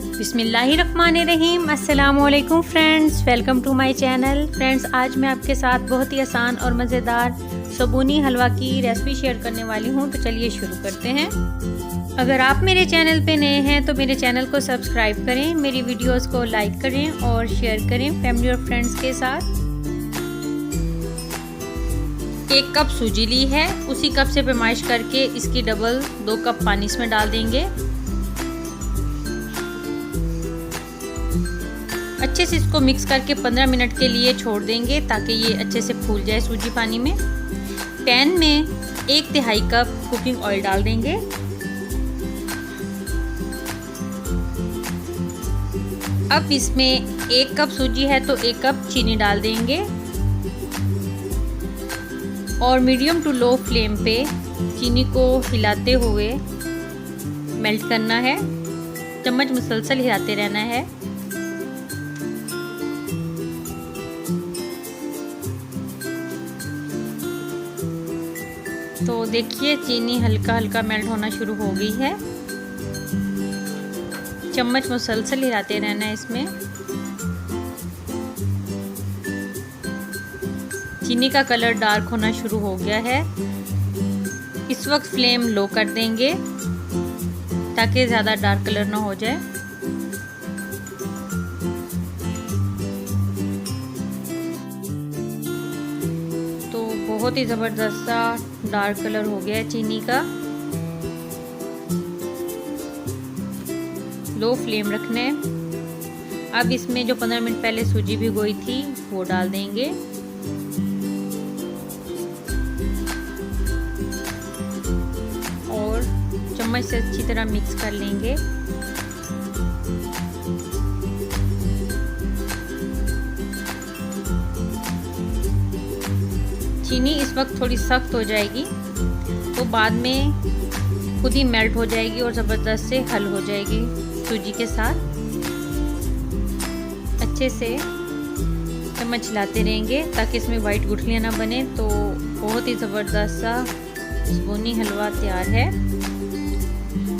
बिस्मिल्लाहिर्रहमानिर्रहीम। अस्सलामुअलैकुम friends, welcome to my channel. Friends, आज मैं आपके साथ बहुत ही आसान और मज़ेदार सबूनी हलवा की रेसिपी शेयर करने वाली हूँ। तो चलिए शुरू करते हैं। अगर आप मेरे चैनल पे नए हैं तो मेरे चैनल को सब्सक्राइब करें, मेरी वीडियोस को लाइक करें और शेयर करें फैमिली और फ्रेंड्स के साथ। 1 कप सूजी ली है, उसी कप से पैमाइश करके इसकी डबल 2 कप पानी इसमें डाल देंगे। अच्छे से इसको मिक्स करके 15 मिनट के लिए छोड़ देंगे ताकि ये अच्छे से फूल जाए सूजी पानी में। पैन में 1/3 कप कुकिंग ऑयल डाल देंगे। अब इसमें 1 कप सूजी है तो 1 कप चीनी डाल देंगे और मीडियम टू लो फ्लेम पे चीनी को हिलाते हुए मेल्ट करना है। चम्मच मुसलसल हिलाते रहना है। तो देखिए चीनी हल्का हल्का मेल्ट होना शुरू हो गई है। चम्मच मुसलसल हिलाते रहना है इसमें। चीनी का कलर डार्क होना शुरू हो गया है। इस वक्त फ्लेम लो कर देंगे ताकि ज़्यादा डार्क कलर ना हो जाए। तो बहुत ही ज़बरदस्त सा डार्क कलर हो गया है चीनी का। लो फ्लेम रखना है। अब इसमें जो 15 मिनट पहले सूजी भिगोई थी वो डाल देंगे और चम्मच से अच्छी तरह मिक्स कर लेंगे। चीनी इस वक्त थोड़ी सख्त हो जाएगी तो बाद में खुद ही मेल्ट हो जाएगी और ज़बरदस्त से हल हो जाएगी सूजी के साथ। अच्छे से चम्मच हिलाते रहेंगे ताकि इसमें वाइट गुठलियाँ ना बने। तो बहुत ही ज़बरदस्त सा सबूनी हलवा तैयार है।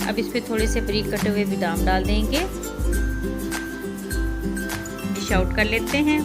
अब इस पर थोड़े से बारीक कटे हुए बादाम डाल देंगे। डिश आउट कर लेते हैं।